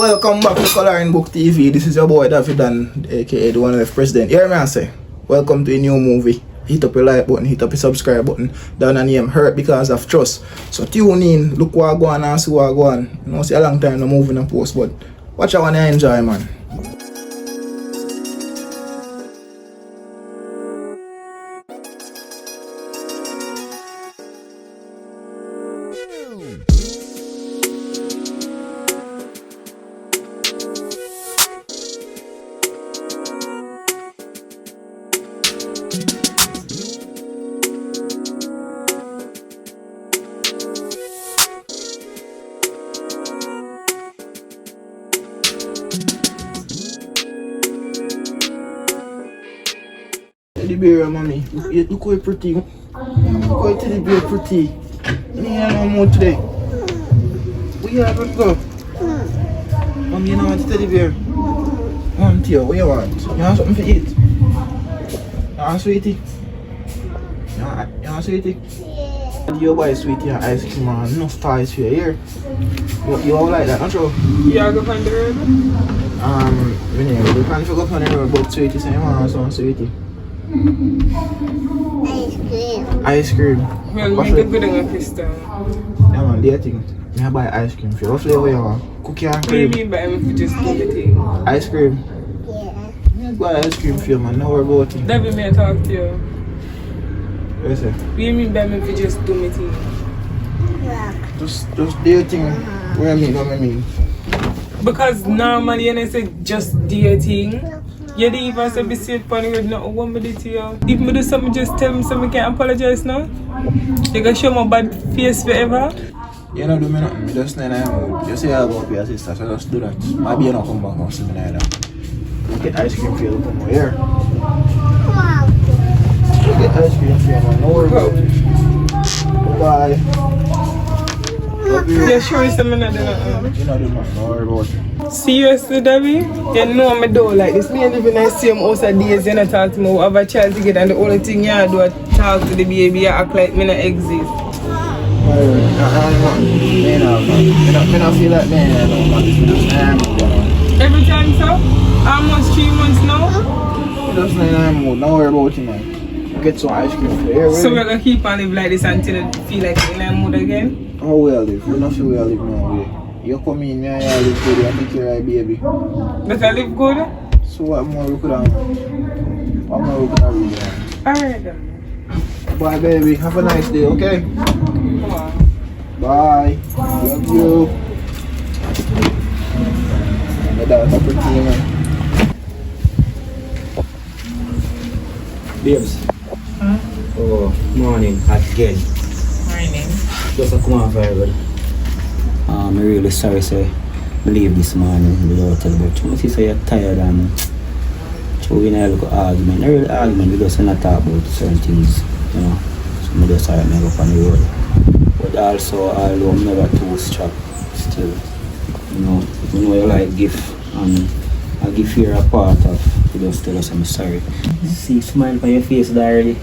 Welcome back to Coloring Book TV. This is your boy David Dan, aka the one of the president. Hear me I say, welcome to a new movie. Hit up your like button, hit up your subscribe button. Down and name Hurt Because of Trust. So tune in, look what go on and see what go on. You know, see a long time no movie and post, but watch I wanna enjoy, man. Teddy bear, mommy. Look how pretty. Look how teddy bear pretty. Me and no more today. Where you have to go? Mommy, you don't want teddy bear. Want you? What you want? You want something to eat? You want sweetie? You want sweetie? Yeah. You buy sweetie and ice cream and enough toys for your ear. You all like that, not true? Yeah, I go on the road. We can't go on the road, but sweetie, so you want some sweetie. Ice cream. Well, make a good one, Krista. Yeah, man, the thing. I buy ice cream for you. What flavor you want? Cookie and cream? Maybe buy me for just do the thing. Ice cream? Yeah. I buy ice cream for you, man. No worry about it. David, may I talk to you? What you say? What do you mean buy me for just do my thing? Just do your thing. What I mean? Because normally when I say just do your thing, you don't even say be safe on the road, not one minute to you. If I do something, just tell me so I can apologize now. You can show my bad face forever. You don't do me nothing. Just say you say about your sister, so just do that. Maybe you don't come back or something like that. You get ice cream for you, come over here. You get ice cream for you, man. No worry about it. Bye. You're sure something not doing nothing? You're not doing nothing. No worry about it. Seriously, David? You know me do like this. Me and live in the same house of days. You not talk to me. We have a child together and the only thing you do is talk to the baby. You act like me not exist. I don't feel like me. Every time, sir? Almost 3 months now? Just not in a mood. Don't worry about it, man. Get some ice cream for you. So we're going to keep on live like this until you feel like you're in a mood again? How well live? You don't feel well live now. You come in here, you live good, you take care of your baby. But I live good? So what more we could have? What more we could have really done? Alright then. Bye baby, have a nice day, okay? Come on. Bye. Love you. My daughter pretty, man. Babes. Huh? Oh, morning again. Morning. Just a come on viral. I'm really sorry, sir. I leave this morning without telling about you. See, so you're tired and so we need a little argument. A real argument, we just not talk about certain things, you know. So I just sorry I go up on the road. But also, although I'm never too strapped still, you know you like gift and I give you a part of, you just tell us I'm sorry. See smile on your face, diary.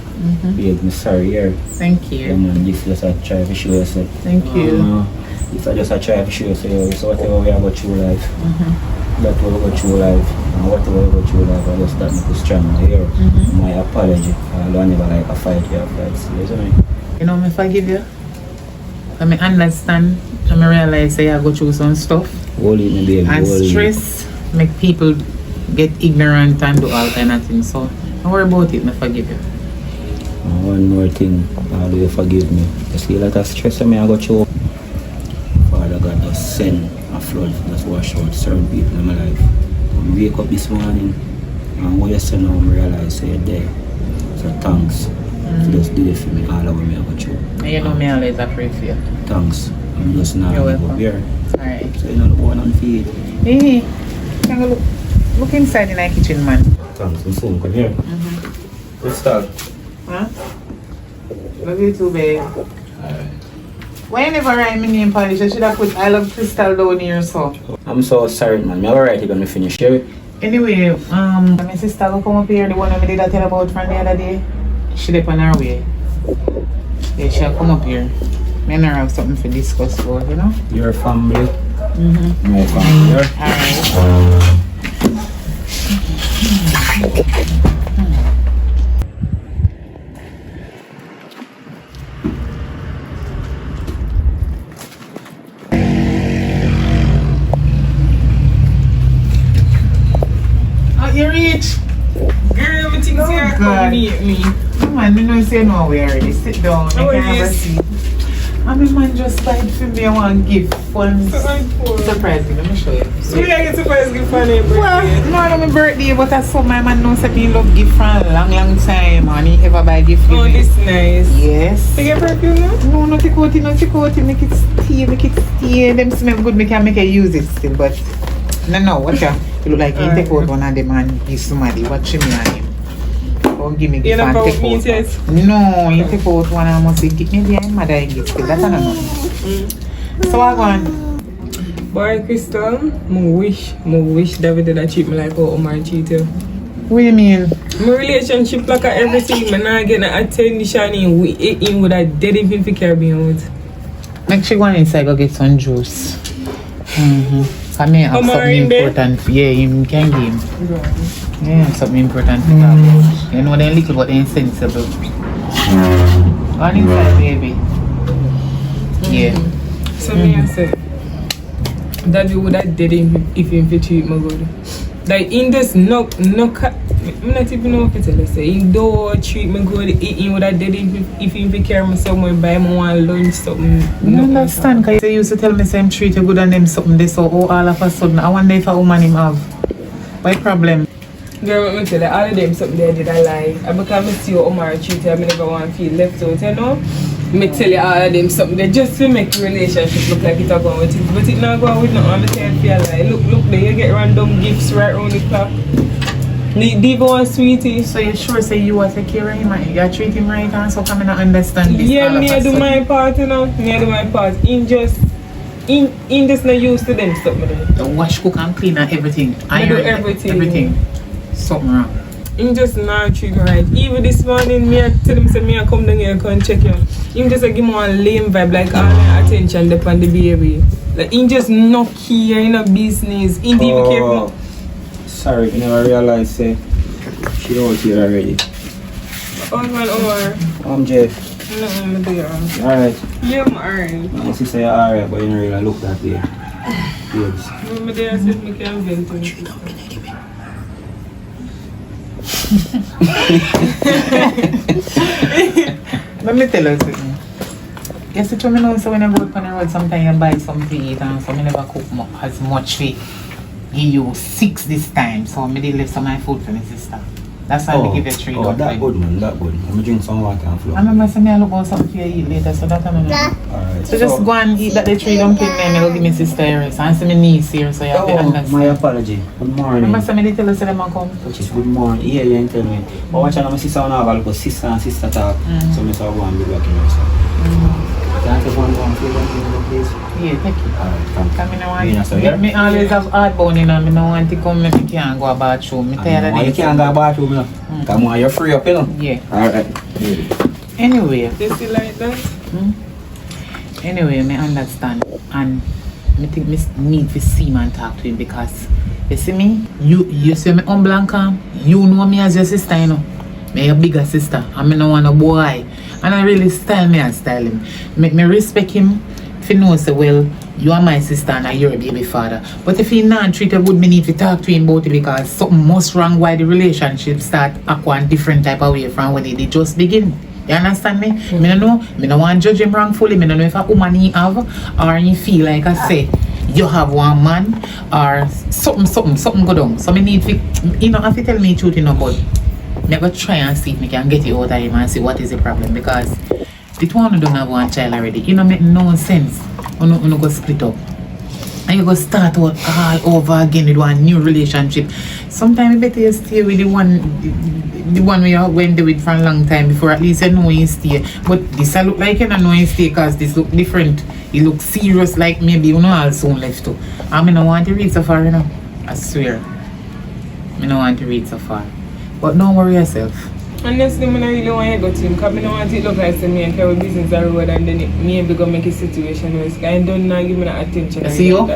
Babe, I'm sorry here. Thank you. Yeah, man, this is just a try to show yourself. Thank you. If I just try to show yourself, so whatever we have got through life, that we got through life, and whatever we got through life, I just start making strong here. My apology, I never like a fight here, so you know, I forgive you. I understand, I realize that I go through some stuff. Holy me, baby. And stress make people get ignorant and do all kind of things. So don't worry about it, I forgive you. One more thing, how do you forgive me? You see a lot of stress on me, I got through. Father God just send a flood, just wash out certain people in my life. I wake up this morning and what you say now, I realize you're there. So thanks. Just do it for me, all over me, I got through. And you know me always pray for you. Thanks. I'm just not You're up welcome. here. Alright. So you know the one on feed. Hey, can you look inside in the kitchen, man. Thanks, I'm soon come here. Let's start. Huh? Love you too, babe. Alright. Why you never write my name, Polish? I should have put I love Crystal down here, so. I'm so sorry, man. I'm alright, you're gonna finish here. Anyway, my sister will come up here, the one I did tell about from the other day. She did on her way. Yeah, she'll come up here. Me and her have something to discuss about, you know? Your family, No come here. You reach? Girl, me think say you God. come meet me. Come on, you know you say no, we already. Sit down. How You are can have a you? seat. I mean, man, just buy it for me. I want to give fun. So I'm poor. Surprise me, let me show you. So we get surprise gift for your Well, birthday. not on my birthday, but that's what my man knows that me love gift for a long, long time. And he ever buy gift for Oh, me. this nice. Yes. You get perfume now? No, not take out, make it stay. Them smell good, me can make it use it still, but no, watch out. You look like you take out one of them and give somebody. Watch me and him. Don't give me You gift and never take me out. yes. No, you take out one and must give me the mother and gift still. That's not enough. So I go on. Boy, Crystal, I wish David did treat me like how Omar treated you. What do you mean? My relationship like everything, I'm not getting attention in with a dead even for carry me out. Make sure you go inside go get some juice. Come here, have Omar something in there? important. Yeah, you can give him. Yeah, something important to talk about. You know they're little but they're insensible. Go on inside, baby. Yeah. So me I said, Daddy would have dead him if he treat me good. Like in this I'm not even know if it's tell you say he don't treat me good, he would have dead him if he carry me somewhere, buy me one lunch something. I understand because they used to tell me same treat you good and them something they so all of a sudden I wonder if a woman him have. What problem? Girl, let me tell you, all of them something they did I lie. And because I see how Omar treat you, I never want to feel left out, you know? Me tell you all of them something they just to make the relationship look like it's going with it. But it not going with nothing. I'm saying feel like look there, you get random gifts right around the clock. Leave one sweetie. So you sure say you want to take care of him and you treat him right and so come and understand this Yeah, all of me a I do sudden? my part, you know. Me I do my part. In just not used to them stuff, man. The wash, cook and clean and everything. I do everything. Everything. Something wrong. Him just not treat me right. Even this morning, me I tell him say me I come down here and come check you. Him just give me one lame vibe, like all my attention upon the baby. Like him just not care, in a business. Him even care for me. Sorry, I never realized say she out here already. Oh man, Omar. Jeff. No, I'm there. Alright. Yeah, I'm alright. My sister you're alright, but you don't really look that way. Yes. I'm there, I said me can vent to you. Let me tell you something. You see, me know so when I go out on the road, sometimes you buy something to eat and so I never cook as much for you 6 this time. So I did leave some of my food for my sister. That's why I give you $3. Oh, that good man, that good. I'm gonna drink some water and flow. I remember saying I look about something for you eat later, so that's what I know. Alright. So just go and eat that the $3 dumpling then I'll give my sister here. So I see my niece here, so you have to understand. My apology. Good morning. Remember saying they tell us that they come? Which is good morning. Yeah, you ain't tell me. But watch out, my sister and I have a sister and sister talk. So I saw go and be back in here. Can I take one please? Yeah, thank you. Alright, come. Because Me always have hard bone in and I don't want to come and I can't go to the bathroom. I'm tired of You this. can't go to the bathroom, you know. Come on, you're free up, you know. Yeah. Alright. Anyway. You see like that? Anyway, I understand. And I think I need to see him and talk to him because you see me? You see me humble and calm. You know me as your sister, you know. Me your bigger sister. And I don't want a boy. And I really style me and style him. Me respect him if he knows say, well, you are my sister and you're a baby father. But if he not treat her good, me need to talk to him about it because something must wrong why the relationship start aqua different type of way from when they just begin. You understand me? Me don't know. Me don't want to judge him wrongfully. Me don't know if a woman he have or he feel like I say you have one man or something go down. So me need to, you know, if you tell me the truth, you know, but me go try and see if me can get it out of him and see what is the problem because the two don't have one child already. You know, make no sense. You go split up. And you go start out all over again with one new relationship. Sometimes better you stay with the one where you went with for a long time before at least you know you stay. But this I look like you don't know you stay because this look different. You look serious like maybe you know all soon left too. I don't want to read so far, you know. I swear. I don't want to read so far. But don't worry yourself. Honestly, I don't really want to go to him because I don't want it to look like me and carry business on the road and then me maybe go make a situation worse. I don't know give me that attention. You see you?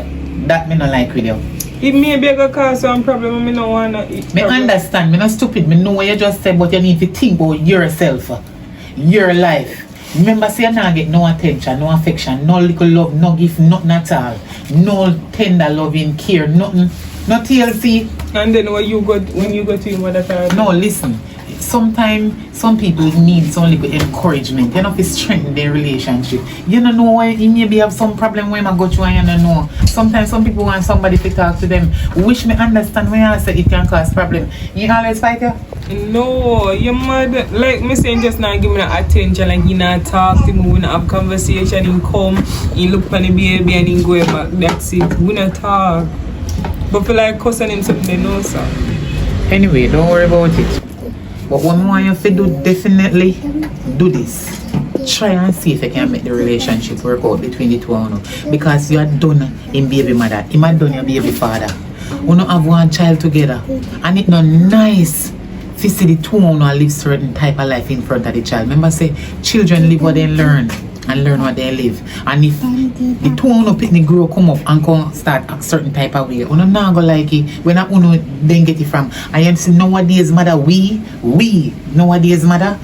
That me not like with you. It may be a cause some problem, I don't want to eat. Me understand, me not stupid, me know what you just said, but you need to think about yourself, your life. Remember, say you not get no attention, no affection, no little love, no gift, nothing at all. No tender loving care, nothing, no TLC. And then when you go to your mother time? No, listen. Sometimes some people need some little encouragement. You know, to strengthen their relationship. You don't know why you maybe have some problem when I go through and you don't know. Sometimes some people want somebody to talk to them. Wish me understand when I say it can cause problem. You always fight you? No, your mother, like me saying just not give me the attention, like he not talk to me, we not have conversation, he come, he look for the baby and he go back, that's it. We not talk. But feel like cussing him something they know, sir. Anyway, don't worry about it. But what I want you to do, definitely do this. Try and see if you can make the relationship work out between the two of you. Because you are done in baby mother, you are done your baby father. You don't have one child together. And it's not nice to see the two of you live certain type of life in front of the child. Remember say, children live what they learn and learn what they live. And if the two of you pick the girl come up and come start a certain type of way, you not go like it when you then get it from. And you see nowadays mother, we nowadays mother,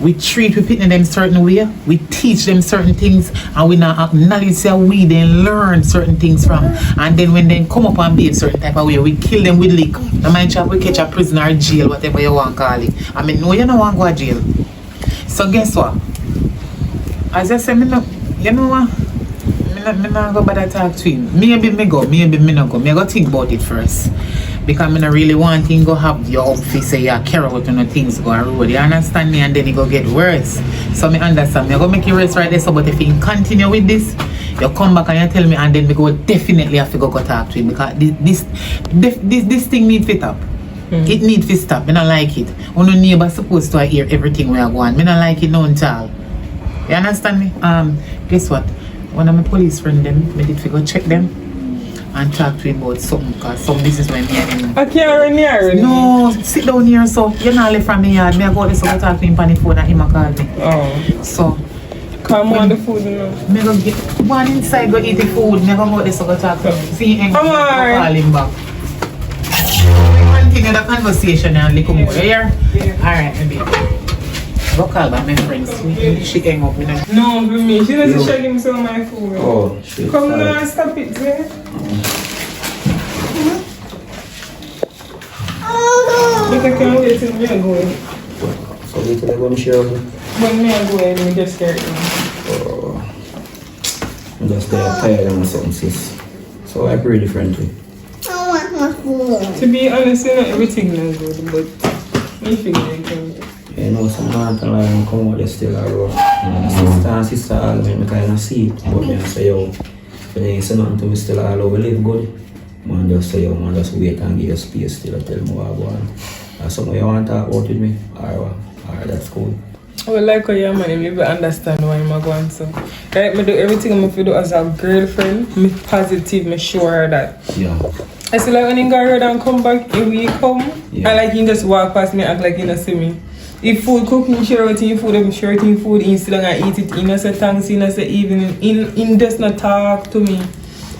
we treat we picking them certain way, we teach them certain things, and we not acknowledge that we then learn certain things from. And then when they come up and behave certain type of way, we kill them with lick. No mind chap, we catch a prisoner or jail, whatever you want to call it. I mean, no, you don't want to go to jail. So guess what? As I said, you know what? Me not go bother talk to him. Maybe me go, maybe me not go. Me go think about it first. Because I don't really want him to have your outfit say you care about things go on road. You understand me? And then it go get worse. So me understand. Me go make you rest right there. So but if you continue with this, you come back and you tell me, and then we go definitely have to go talk to him. Because this thing needs to stop. It needs to stop. Me not like it. No neighbor supposed to hear everything we are going. Me not like it no at all. You understand me? Guess what? One of my police friends them, me did go check them and talk to him about something, because some business when me and him. I can't run here. No, sit down here so you're not left from me yard. Me I go there so I talk to him on the phone and him a call me. Oh. So come on the food now. Me go get one inside go eat the food, me go there so I talk to him. See him come on. Call him back. We continue the conversation and look more here. Yeah. Alright, maybe. Go call by my friends. She hang up, you know. No, for me. She doesn't show him some of my food. Oh, shit. Come now and stop it, there. But I can't wait till me I go in. So we can go and share with you? When me I go in, me just scared. Oh. I'm just tired and something, sis. So I pray differently. I want my food. To be honest, you know, everything is good, but me feel like you know, some man can lie and come out there still a rough. Sister and sister argument, I kind of see it. But then I say, yo, when you say nothing to me still all over live good, man just say, yo, man just wait and give you space still and tell me what I want. That's something you want to talk about with me? Alright, that's cool. Well, like how you're man, maybe understand why I'm going so. Right, I do everything I'm going to do as a girlfriend. I'm positive, I'm sure that. Yeah. I see like when you go around and come back, if we come, yeah. I like you just walk past me, act like you don't see me. If food cooking, share with you food, I'm sure with food, in sit down and eat it, in say thanks, in say evening, in just not talk to me.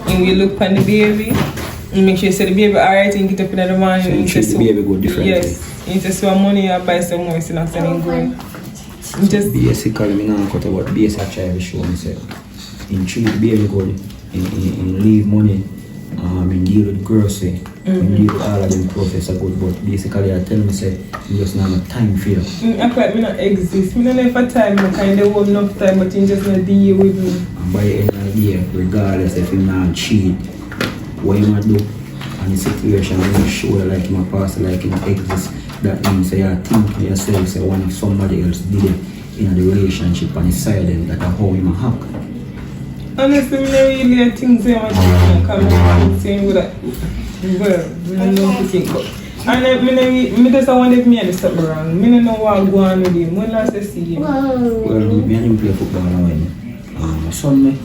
And we look on the baby, and make sure you say the baby alright, and get up in the morning. So you treat the baby good differently? Yes. You just want money, you buy some more, so not saying going. Just basically, me not cut about base I try to show myself. In treat the baby good, in leave money, in deal with grocery, in deal with all of them process are good, but basically I tell myself, you just not have time for you. I feel like I don't exist. I don't know if I time, I kind of have enough time, but you just not deal with me. And by the end of the day, regardless if you not cheat, what you might do, and the situation when you show you like my past, like you exist, that means that you think to yourself, say when if somebody else did it in the relationship and it's silent, that how you might hack. Honestly, I don't really think so much I'm saying with that. Well, I don't know what to think about. And I just want to make me something wrong. I don't know what I'm going with him. When last I see him? Well, me and him play football now my son me.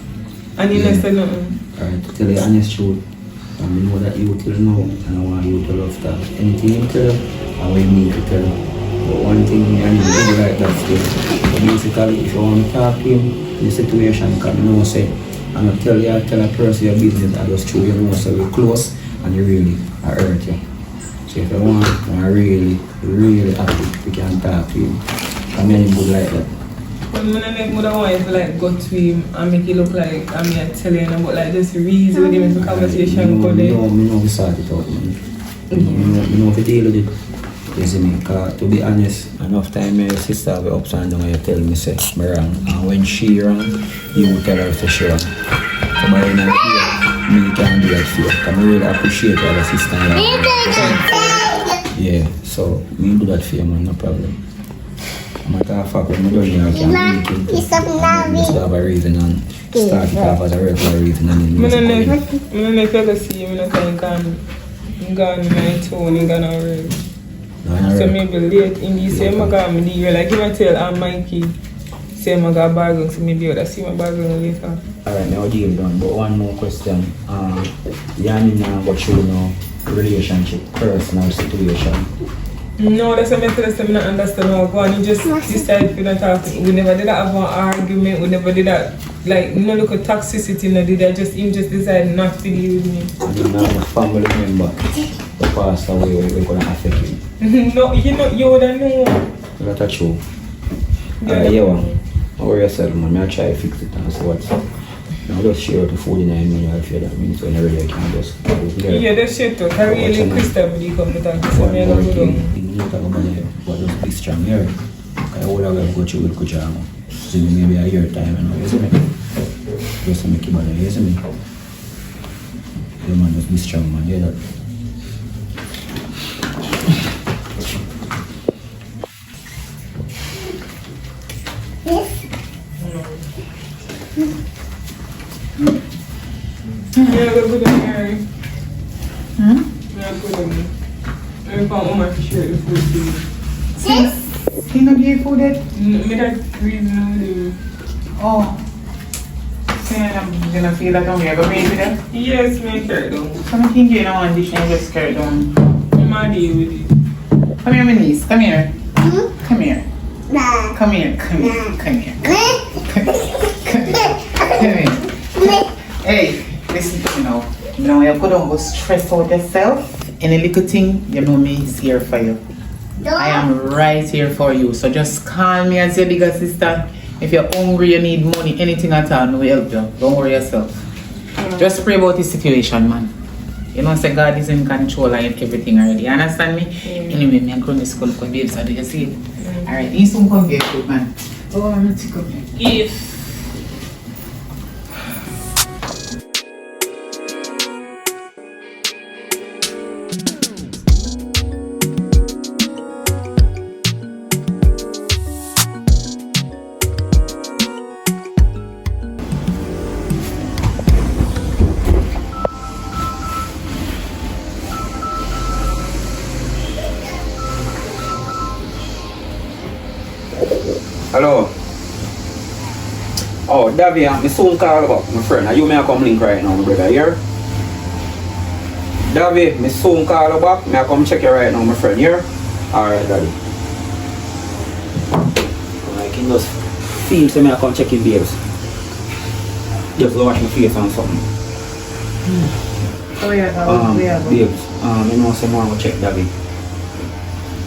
And he never said nothing? Alright, to tell you the honest truth, and we know that you till now, and I want you to love that. Anything you tell, I will need to tell. But one thing me and him do like that still. So basically, if you want to talk to him, in the situation, because you know say, And I tell a person your business, I just show you know so you're close and you really are hurt you. So if you want, I'm really, really happy we can talk to you. I'm any good like that. But when I make more want to like go to him and make it look like I'm here telling him about like just reason with him in the conversation go there. No, me know we sort it out, man. Me know if you deal with it. You see me, cause to be honest, enough time my sister have ups and down and you tell me say me wrong. And when she wrong, you tell her to she wrong. So by in her ear, me can do that for you. Cause I really appreciate your sister. Yeah, so me do that for you, man, no problem. Matter of fact, when I don't know, I can make it. Just have a reason and start it off as a regular reason and then I don't know if you see him, I'm gone my tone, I'm gone already. So maybe late in the same I got me the like if I tell Mikey say I got bargain, so maybe I'll see my bargain later. Alright, now deal done. But one more question. Yanni now got through no relationship, personal situation. No, that's what I tell us I don't understand how go on. He just decided to not talk. We never did that have an argument, we never did that like no look at toxicity, no did that just him just decided not to deal with me. And then now a family member the passed away we're gonna affect him. No, you wouldn't know. That's true. Alright, yeah, don't worry yourself, man. I'll try to fix it and see what's up. Now just share out the 49 million if you that means when really I can just go there. Yeah, that's shit too. I really Christian when you come to talk to One me. more thing, you need to talk about it, but just be strong here. Because I would have go through with Kujama. So maybe a year time and all, you see me? Just to make you bother, you see me? Yeah, man, just be strong, man, hear that? Yeah, go to Mary. Yeah, go to me. I'm going to share the food to you. He not give food yet? Me that reason. Oh. Saying I'm gonna feel that I'm here, but maybe that. Yes, me carry down. So I think you know one dish and just carry it down. I'm a deal with it. Come here, my niece. Come here. Come here. Come here. Come here. Come here. Come here. Hey, listen to me now. Now you couldn't go stress out yourself. Any little thing, you know me is here for you. I am right here for you. So just call me as your bigger sister. If you're hungry, you need money, anything at all, we help you. Don't worry yourself. Just pray about this situation, man. You know, say God is in control and everything already. You understand me? Anyway, me and Grandma school because babes, do you see it? Alright, you soon come get food, man. Oh, I'm going to come here. If Hello. Oh, Davy, I'm soon call about my friend. Are you may I come link right now, my brother, here? Davy, me soon call back. May I come check you right now, my friend, here? Alright, Daddy. I can just feel so may I come check in babes. Just wash my face and something. Oh yeah, Babes, you know someone will check Davy.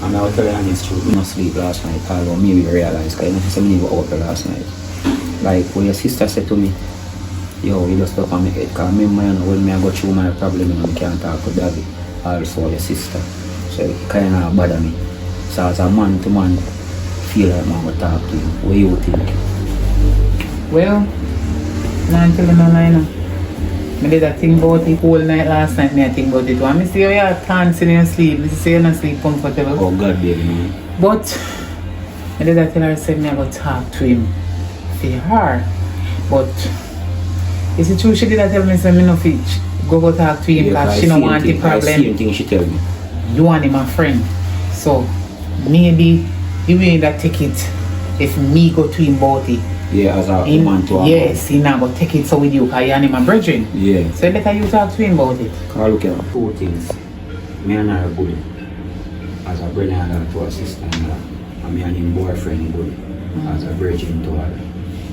And I will tell you honest truth, I didn't sleep last night, although maybe I realized, because I know somebody were out there last night. Like when your sister said to me, yo, you just stop on my head, because I remember when I go through my problem and I can't talk to Daddy, also your sister. So it kind of bother me. So as a man to man, feel like I'm going to talk to you. What do you think? Well, I'm telling you now. I did a thing about it whole night last night. I think about it. When I see how you're dancing in your sleep, I see you're not sleep comfortable. Oh God, baby, man. But I did tell her, I said, I go talk to him for her. But is it true she did tell me, say, me no fit go talk to him because she don't want the problem. Same thing she tell me. You want him a friend. So maybe the way that take it, if me go to him about it, yeah, as a man to a yes, he now go take it so with you because you and him a brethren. Yeah. So better you talk to him about it. Because look at two things. Me and her are good. As a brother and to a sister and me and him boyfriend good. As a brethren to her.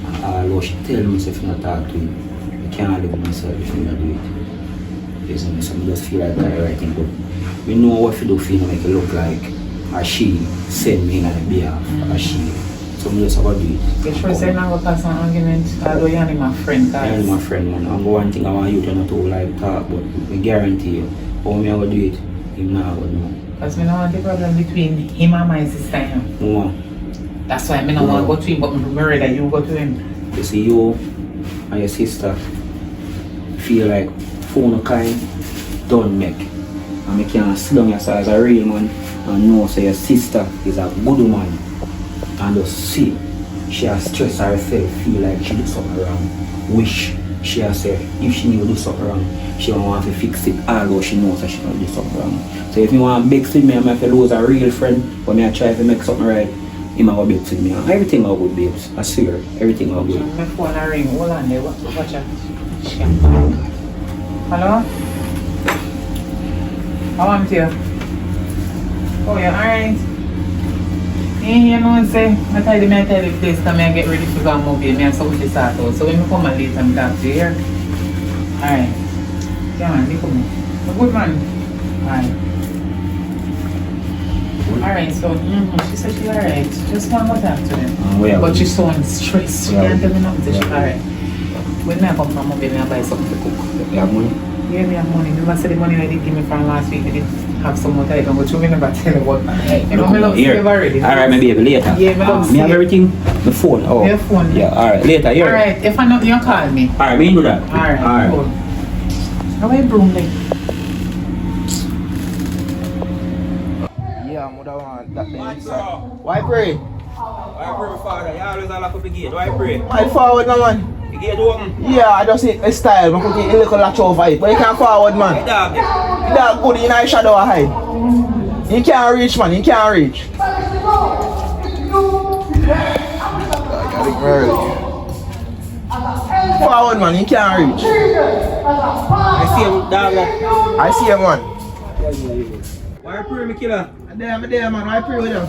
And although she tell me if you not talk to him, can't live with myself if I don't do it. Listen, so I just feel like that right thing, but we know what to do for you to make it look like or she send me in a behalf or she. So I just about do it. You sure say now go pass an argument? Although you're only my friend, guys. You're only my friend, man. And one thing I want you to not to like talk, but I guarantee you, how me I go do it, him now go know. Because I don't want the problem between him and my sister, you know. No. That's why I don't want to go to him, but I'm worried that you go to him. You see, you and your sister feel like phone kind don't make. And I can't sit down yourself as a real man and know so your sister is a good woman. And just see she has stressed herself, feel like she did something wrong. Wish she herself, if she knew do something wrong, she don't want to fix it, although she knows that she can do something wrong. So if you want to vex with me, I might lose a real friend, but I try to make something right, he might vex with me. And everything will good, babes. I swear, everything will good. My phone a ring, hold on there, watch out. Hello? How am you? Oh, you're alright? You know what I'm saying? I tell you the place come and get ready to go and move here. I have something to start out. So when I come and later, I'm talk to you here. Alright. Yeah man, you come. Good man. Alright. Alright, so she said she's alright. Just want to talk to them. But she's so stressed. She can't tell me nothing. She's alright. When I come from move here, I buy something to cook. You have money? Yeah, me have money. Remember I said the money they did give me from last week, they did have some more time, but you never tell me what. You know, I love save already. Alright, maybe later. Yeah, I love me have everything? The phone? Oh. Your phone? Yeah, alright, later, here. Alright, if I know, you call me. Alright, me do that. Alright, cool. How are you, broom then? Yeah, mother want that thing. Why pray? Why pray, father? You always lock up the gate. Why pray? Why forward, no man? The gate open. Yeah, I just see a style. I put a little latch over it. But you can't forward, man. Hey, dog. That good in the shadow or hide. You can't reach, man. You can't reach. Forward, man. You can't reach. I see him, dog. I see him, man. Why pray, me killer? I'm there, man. Why pray with him?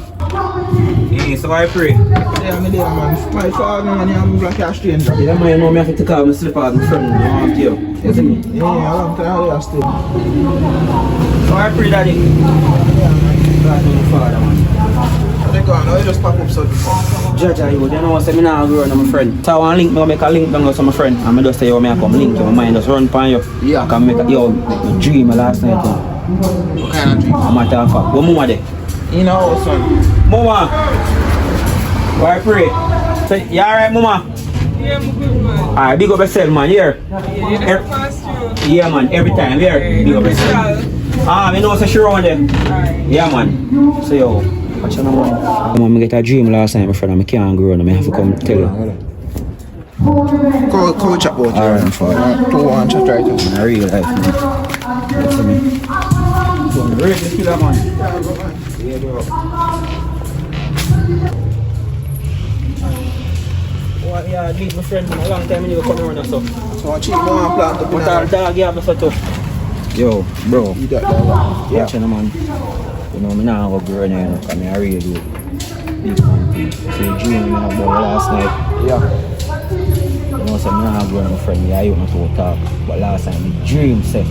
Hey, so why pray? I'm there, man. My father, man. I'm like a stranger. Yeah, man, you know me have to take off my slippers, my friend. I want to you. You see me? Yeah, I want to tell you still. So why pray, daddy? Yeah, man. God, my father, man. So they go on. Now you just pop up so before. Judge, you know what I say, I'm not growing, I'm a friend. So I want to link, I make a link down with my friend. And I just say, yo, I come link you, my mind just run upon you. Yeah. I can make a, yo, my dream last night. What kind of dream? I'm at the fuck. What mama there? You know, son. Mama! Why pray? So, you alright, mama? Yeah, I'm good, man. Alright, big up yourself, man, here. Yeah, that's fast through. Yeah, man, every time, here. Big up yourself. I know it's a sure one there. Alright. Yeah, man. So, yo, watch your number. I get a dream last night, my friend, and I can't grow, and I have to come tell you. Go chat about you. Alright, father. 2-1 chat right now. In real life, man. That's me. Real killer, man. Yeah, bro. Well, yeah, I meet my friend a long time when you come around and stuff. So I cheat more and plant up in But our dog, yeah, I'm so tough. Yo, bro. You got that, Yeah, you know, man. You know, I'm not going to go anywhere, because I really do. Big man. So the dream I have about last night. Yeah. You know, so I'm not going to my friend, I used not to talk. But last night, the dream said,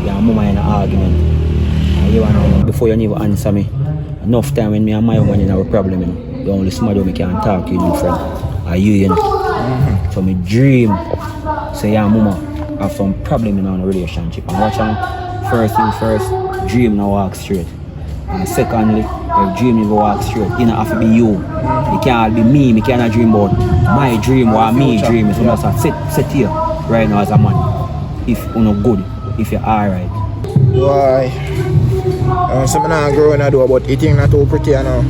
yeah, mama in an argument. And you know, before you even answer me, enough time when me and my woman in our problem, you know, the only somebody who can talk to you, my friend, are you know. So my dream say, yeah, mama, have some problem in our relationship. And watch out, first thing first, dream now walk straight. And secondly, if dream never walk straight, it don't have to be you. It can't be me, I cannot dream about my dream or me dream. So that's what sit here right now as a man. If you're not good, if you're alright. Why? So I'm not growing I do, but eating not too pretty now.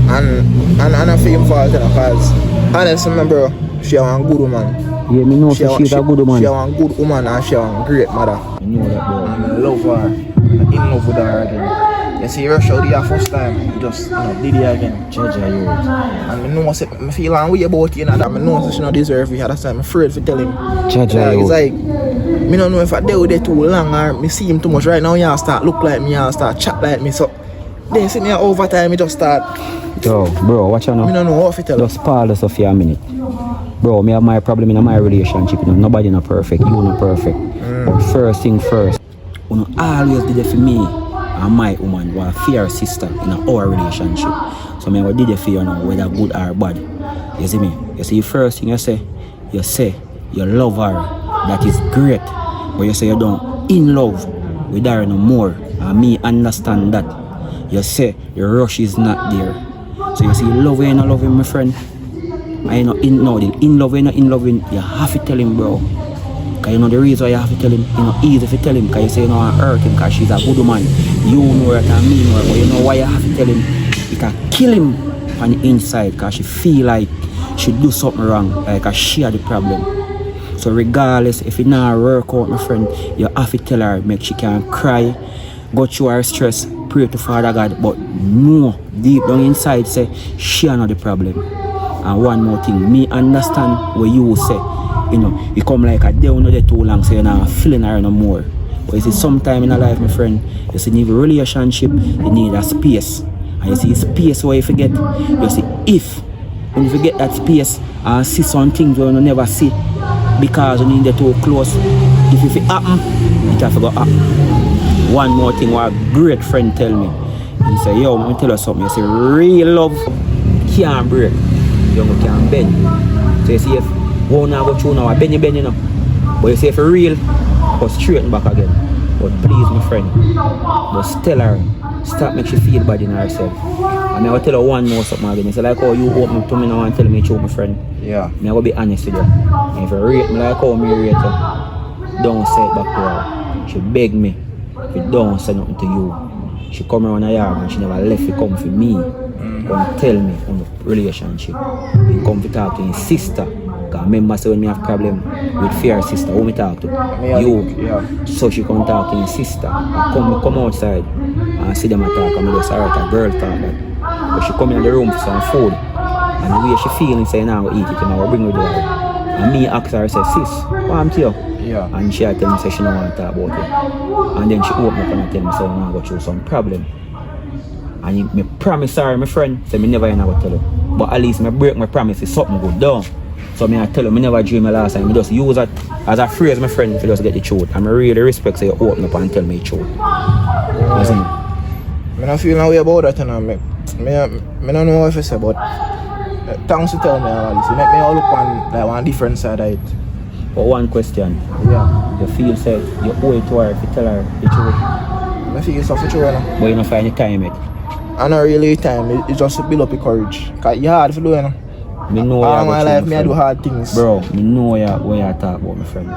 And I feel fault because honestly, my bro, she a one good woman. Yeah, me know she's a good woman. She a one good woman and she a one great mother. I know that, bro. And I love her. I'm in love with her again. You see, rush out the first time, you just did it again. Judge her, you. And I know, I feel like way about you, that I know she don't deserve it. That's why I'm afraid to tell him. Judge her, you. It's like, I don't know if I deal with it too long or I see him too much. Right now, you start look like me, you start chat like me. So, Then see me at overtime, me just start. Yo, bro, watch out now. Me don't know what to tell you. Just pause us for a minute. Bro, me have my problem in my relationship. You know, nobody not perfect. You not perfect. But first thing first, you know, always did it for me and my woman, who are fair sister in our relationship. So me what did it for you now, whether good or bad. You see me? You see the first thing you say you love her. That is great. But you say you don't in love with her no more. And me understand that. You say your rush is not there. So you see love you not love him, my friend. I know in love you not in love him, you have to tell him, bro. Cause you know the reason why you have to tell him, you know, easy to tell him, cause you say you know I hurt him cause she's a good woman. You know it and me know it, but you know why you have to tell him? You can kill him on the inside cause she feel like she do something wrong, like she had the problem. So regardless if it not work out, my friend, you have to tell her, make she can cry, go through her stress, pray to Father God, but no, deep down inside say she not the problem. And one more thing, me understand what you say. You know, you come like a day or not too long, so you're not feeling her no more. But you see, sometime in a life, my friend, you see, you need a relationship, you need a space. And you see, space where you forget. You see, when you forget that space and see some things where you never see, because you need it too close, if it happen, it have to go happen. One more thing, what a great friend tell me. He say, yo, let me tell you something. You say, real love can't break. You can't bend. So you see if one now go through now, I bend you know. But you see if for real, go straighten back again. But please my friend, just tell her, stop make she feel bad in herself. And I will tell her one more something again. It's like how you open up to me now and tell me truth, my friend. Yeah. I will be honest with you. And if you rate me like how me rate you, don't say it back to her. She beg me if you don't say nothing to you. She come around a yard and she never left to come for me. Come tell me on the relationship. You come to talk to your sister. Because remember say when me have problem with fear sister, who me talk to? You. Yeah. So she come talk to your sister. And come outside and see them talk and me just alright a girl talk that. But she come in the room for some food. And the way she feeling say now I go eat it and I will bring her there. And me ask her, say, sis, what am to you? Yeah. And she tell me say she don't want to talk about it. And then she open up and tell me say I go through some problem. And me promise her, my friend, say me never gonna tell her. But at least me break my promise if something go down. So me I tell her, me never dream my last time. Me just use it as a phrase, my friend, to just get the truth. And I really respect say you open up and tell me the truth. You see me? I don't feel no way about that, and I don't know what I say, but thanks to tell me all this. You make me all look on like one different side of it. But one question. Yeah. You feel say you owe it to her if you tell her the truth. I feel stuff for sure now. But you don't find the time yet. I not really time, it's just to build up your courage. Cause it's hard to do, you know. Me know all my life, me I do hard things. Bro, me know what you talk about, my friend.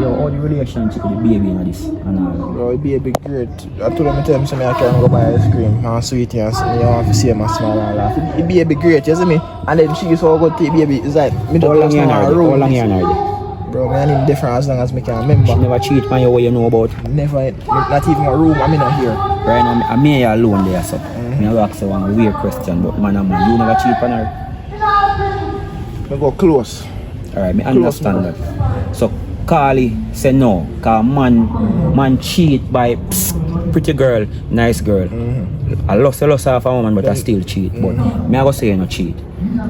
Yo, how the relationship with the baby in this? Bro, the baby great. I told him, tell him, so I can go buy ice cream and sweetie and you want to see him and smile and laugh. The baby great, you see me? And then she is so good to the baby. It's like, me don't know how How long you know? Bro, me and him different as long as me can remember. She never cheat on you, what you know about? Never, not even a room, I'm not here. Right now, I'm here alone there, so. Me have asked you one weird question, but man, you never cheat on her? Me go close. Alright, me understand that. So, Carly say no, cause man cheat by pretty girl, nice girl. I lost half a woman, but I still cheat. But me I go say you no cheat.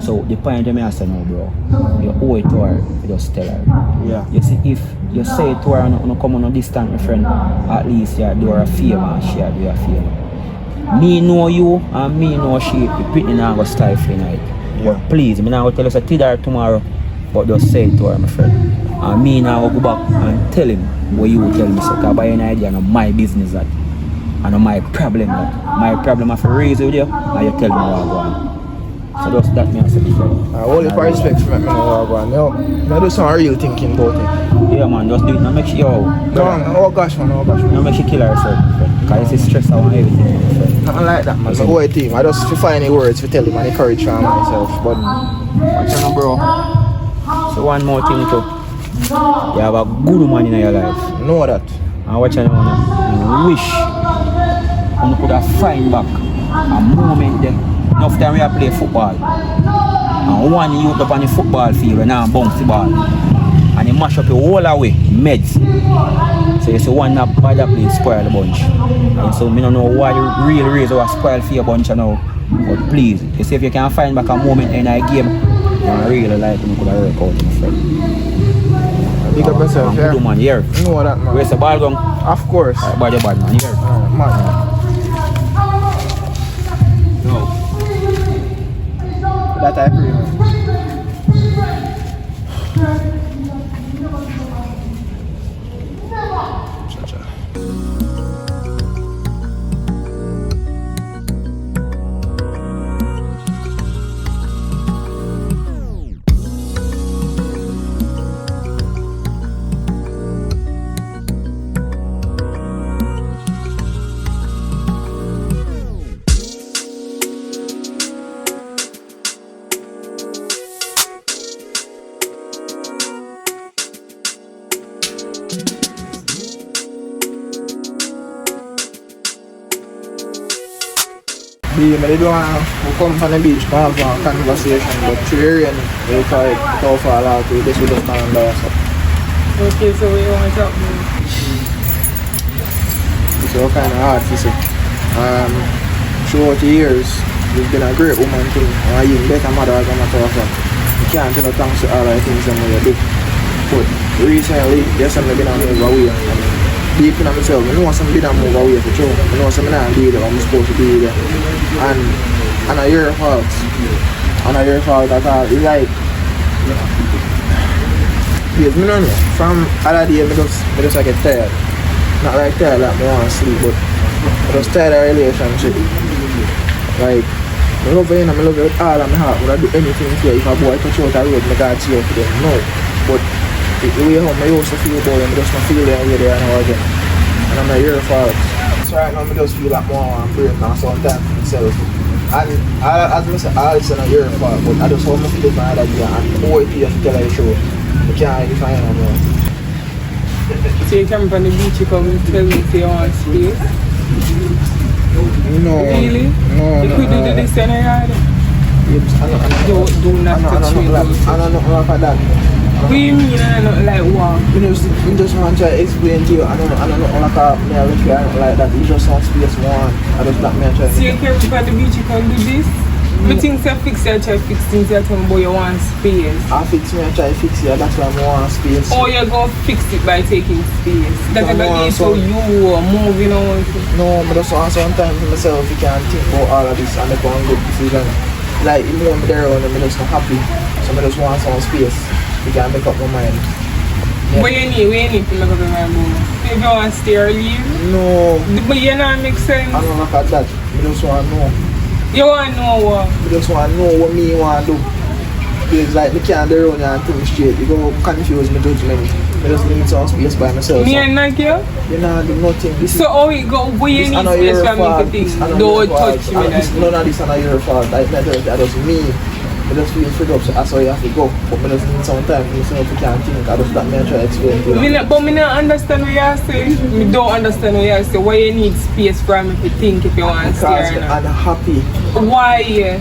So the point me I say no, bro, you owe it to her, you just tell her. Yeah. You see, if you say it to her and you come on a distance, my friend, at least you do her a favor and she do you a favor. Me know you and me know she, the pitney now go stifling it. Yeah. Please, me now go tell us a tidder tomorrow, but just say it to her, my friend. And me now go back and tell him what you tell me. So, because by any idea, not my business that. And not my problem that. My problem I have to raise with you, and you tell me what I want. So just that me I say, my friend. I hold the respect for me know what I want. Yo, I do some real thinking about it. Yeah, man, just do it. Now make sure, yo. Go on, oh gosh, man. Now make sure kill herself, my friend. Because it's stress out on everything, my friend. I don't like that, man. So go with him. I just find the words to tell him and encourage him myself. But, Watch out, bro. So one more thing too. You have a good woman in your life. know that. And watch out now. You wish you could have find back a moment there. Enough time we have play football. And one youth up on the football field and now bounce the ball. And you mash up your whole away, meds. So you see one that bad place spoil the bunch. And so I don't know why you really raise or spoil for your bunch now. But please, you see if you can find back a moment in a game, I really like to could work out in the friend. Big up yourself, yeah. Good man, here. You know that, man. Where's the ball going? Of course. Bad man, here. Man. No. That I pray, man. They don't want to come from the beach to have a conversation, but through rain, they try to fall out with this with the stand or something. Okay, so we want to talk about It's all kind of hard to say. Throughout the years, you've been a great woman too, and you've better mother as a matter of fact. You can't tell the thanks to all the things that you do. But recently, there's something been on move away. Deep in myself, I know something been on move away for sure. I know something not be there, I'm supposed to be there. And a year fault. And a year fault at all. It's like, yes, I don't know. From other day, I just like get tired. Not like tired like I want to sleep, but I just tired of relationship. Like, I love you and I love you with all of my heart. Would I do anything for you? If a boy touch out the road, I got you for them. No. But the way home, I used to feel about them, I just not feel them way there now again. And I'm not your fault. So right now, I just feel like more and break now sometimes for myself. And as I said, it's not your fault, but I just want to feel for another day and how it is to tell you the truth. I can't really find out more. So you come from the beach, you come and tell me if you want space? No. Really? No. You could do this in a yard? Do not touch me. I don't know about that. What do you mean? I don't like what? I just want to explain to you. I don't know like like that. You just want space one. I just not me and try. So you come from the beach, you can do this? But things are fixed, you try to fix things, you tell me about you want space. I fix me and try to fix it, that's why I want space. Or you're going to fix it by taking space. That's going to issue you or moving on. No, I just want sometimes myself, you can think about all of this and make one good decision. Like, even when I'm there and I'm just not happy, so I just want some space. You can make up my mind. Yeah. What you need to make up your mind, bro? If you want to stay or leave? No. But you know, it makes sense. I don't look at that. I just want to know. You want to know what? I just want to know what me want to do. Because like, I can't do it and think straight. You go confuse my judgment. I just need some space by myself. Me and not you? You know, do nothing. This so how you go, where you need space for me to think? Don't touch me. None of this is not your fault. Like, that just me. I just feel fed up, so that's why you have to go. But I just need some time for myself, you can't think. I just let me try to explain to you. But I don't understand what you're saying. I don't understand what you're saying. Why you need space for me to think if you want to stay or not? I'm happy. Why?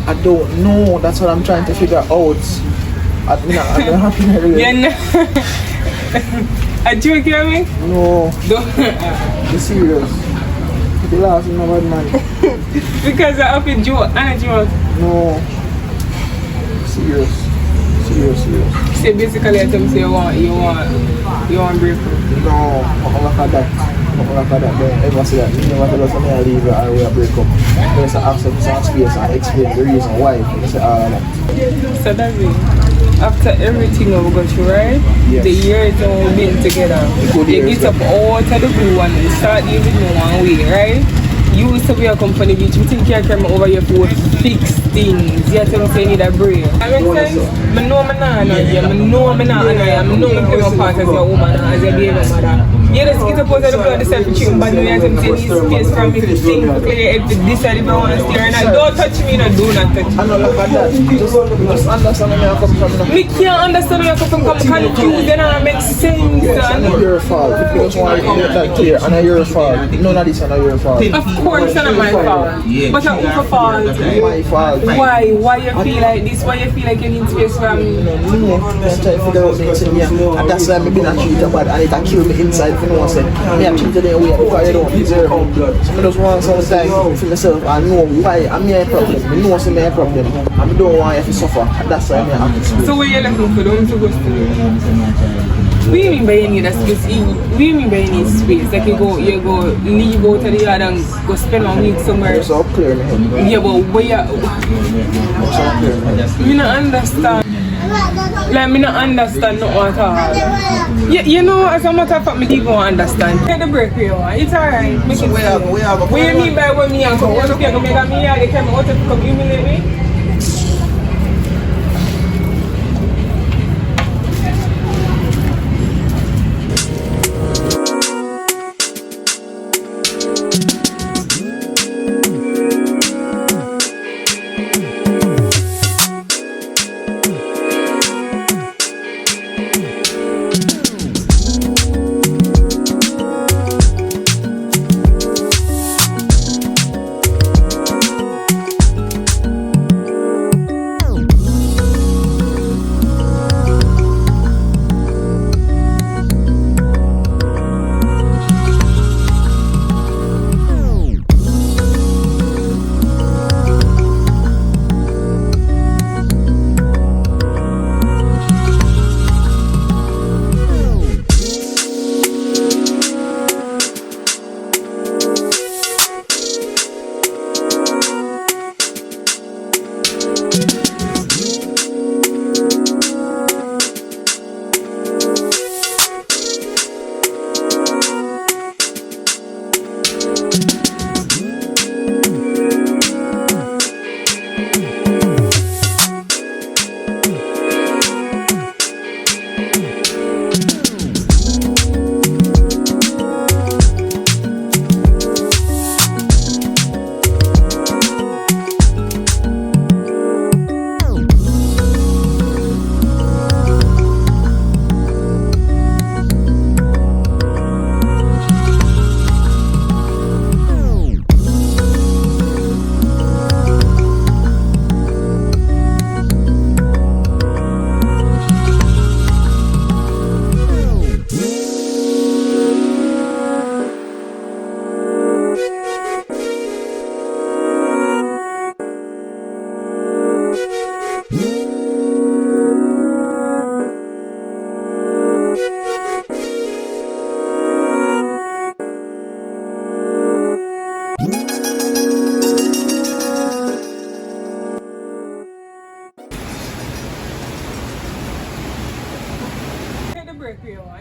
I don't know. That's what I'm trying to figure out. I'm not happy really. You're not. Are you joking me? No. Don't. Be serious. The last in my bad man. Because I have a joke and a joke. No. Serious. So basically, I tell me you want break up. No, I'm not like that. Don't ever say that. You never tell us when I leave or we break up. There's an accept some space and explain the reason why. You say all of that. So that's it. After everything we've got through, right? Yes. The years that we've been together. You get up out of the blue and you start living in one way, right? You used to be a company beach. You think you come over here for fix things. You tell me say you need a break. I mean, sense? I know I'm not annoying you. I know I'm not annoying you. I know I'm playing my part as your woman and as your baby mother. Yeah, the skit supposed to look like the selfie chicken, but no, you have to take this space from me to think quickly if this side if I want to steer or not. Don't touch me, no, do not touch me. I know like that. Just understand where I come from. Me can't understand where you come from, I'm confused, then it makes sense. It's not your fault. If you just want to make that clear, and it's your fault. None of this is not your fault. Of course, it's not my fault. But it's your fault. My fault. Why? Why you feel like this? Why you feel like you need space from me? No, I'm trying to figure out things in here. And that's why I've been a treater bad, and it kill me inside if you know what I'm saying. Me a treater them way because you don't deserve it. So I just want some time for myself and know why I'm here a problem. I know I'm a problem. And I don't want you to suffer. And that's why I'm here. So where you looking for them to go to? What do you mean by you need a space? What do you mean by you need space? Like you go leave out of the yard and go spend a week somewhere. It's all clear in my head. Yeah, but where you... It's all clear in my head. Me not understand. Like, me not understand not at all. You know, as a matter of fact, me didn't even understand. Take the break here, it's alright. Make it What you mean by what me and come? What if you come make me here, they come out to come humiliate me?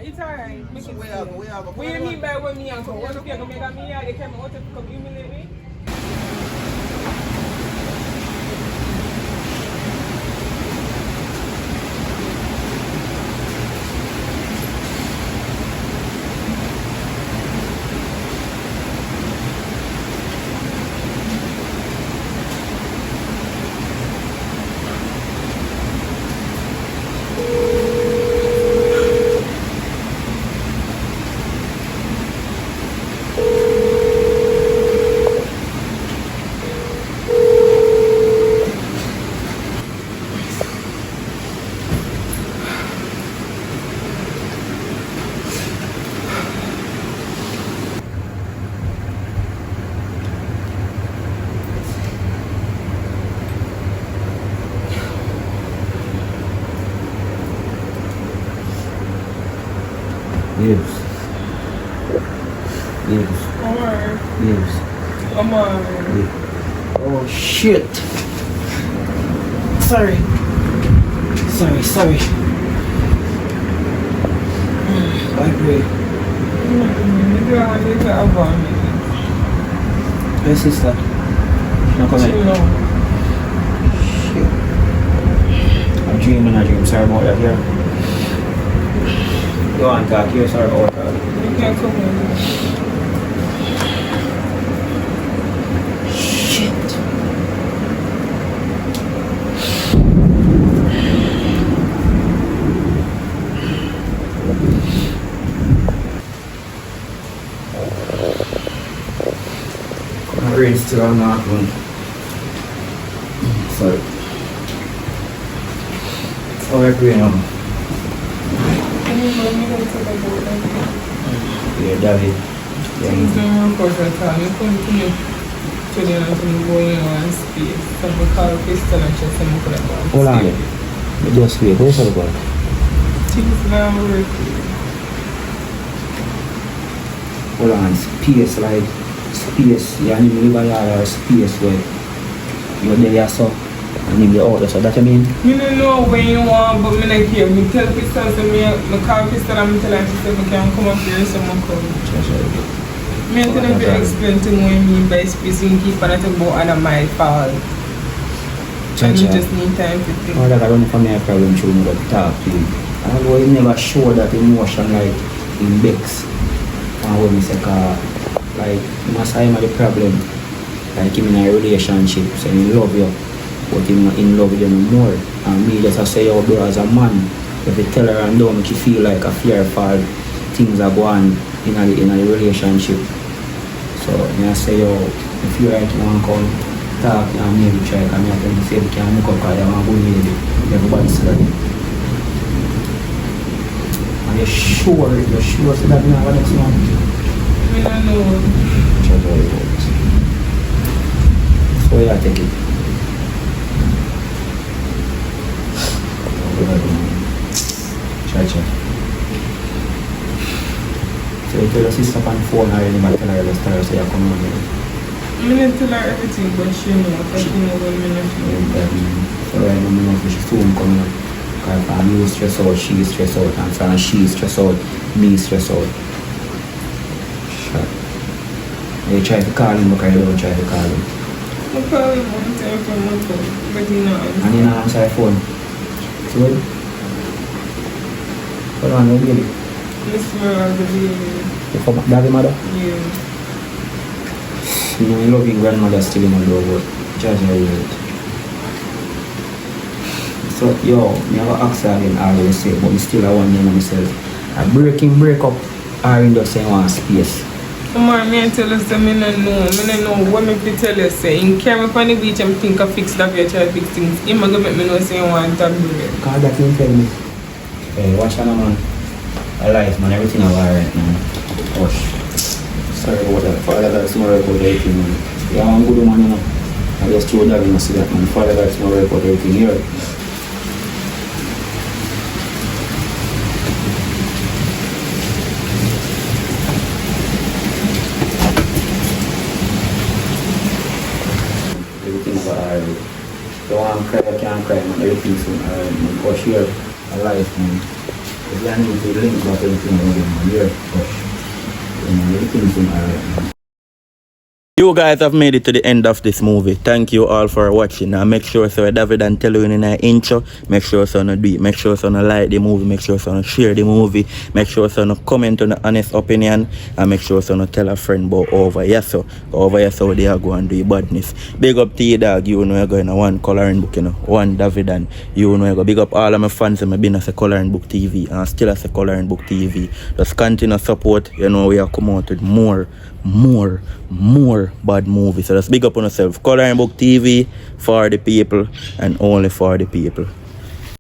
It's alright. Make it what you mean by what me and come? What if you come make me here, they come out to come humiliate me? Yes. Alright. Yes. Come on. Oh shit. Sorry. I agree. Hey sister. No comment. Shit. I'm dreaming. Sorry about that here. You want to talk yours or out? You can't come on. Shit. My brain's still on that one. Sorry. Oh, I'm going on. Yeah, David. Things don't work out at all. You continue to the end of going in one space. So we call Crystal and she said we could have gone. Hold on. Just wait. Where's the ball? Things don't work. Hold on. Space, like space. You need to live by your space where you're there, so. And him the out, so that you mean? I don't know when you want, but I don't care. I tell Crystal, so I call Crystal and I tell her, she said, I can come up here, so I come. I tell her to explain to me what I mean by spacing keep and I talk about other my fault. And you just need time to think. Oh, that I don't know if I have a problem showing you that talk to him. I don't know, he never show that emotion like in Bex. And when he say, like, he must have the problem. Like him in a relationship, so he love you. But him not in love with you no more. And me just say, yo bro, as a man, if you tell her and don't make you feel like a fear fall, things are going in a relationship. So I say, yo, if you right, you want to come talk and maybe try, and I can say we can look up because you want to go maybe. Everybody say that. Are you sure? You're sure so that you have the next one? I don't know. So yeah, take it. Try. So you tell your sister on the phone or anybody tell her the story so you come on here. I didn't tell her everything, but she knows. But she knows what I mean. So right now, I know if she soon coming up. Because if I'm stressed out, she is stressed out. And so she is stressed out, me is stressed out. Sure. You try to call him, but you don't try to call him. I call him one time from my phone, but he not answer. And he not answer the phone. So what? Hold on, no baby. Miss Flora, the baby. You come back, daddy mother? Yeah. You know, you loving grandmother still in the door, but judge her right. So, yo, me have an ask again, I always say, but me still I want to know myself. A break up, or in just say one space. Tomorrow, I tell us that I don't know what me to tell you. Say, in carry me on the beach, I think I fix that, you try to fix things. He might make me know say I want to do it. Because that you tell me. Hey, watch out, man. Alive, man, everything is alright, man. Gosh. Sorry about that. Father, that's more about everything, man. Yeah, I'm good, man, you know. I just told that, you know, see that, man. Father, that's more about everything here. Everything's alright. Don't want to cry, I can't cry, man. Everything's alright, man. Gosh, here, alive, man. If you need to link back everything, man, here, gosh. Everything's alright, man. You guys have made it to the end of this movie. Thank you all for watching. Now make sure so David and tell you in the intro. Make sure so no do it. Make sure so no like the movie. Make sure so no share the movie. Make sure so no comment on the honest opinion. And make sure so no tell a friend about over here so. Over here so they are going to do badness. Big up to you dog. You know you're going to one coloring book, you know. One David and you know you're going to big up all of my fans and I've been as a coloring book TV and still as a coloring book TV. Just continue support. You know we are coming out with more bad movies. So just big up on yourself. Coloring Book TV for the people and only for the people.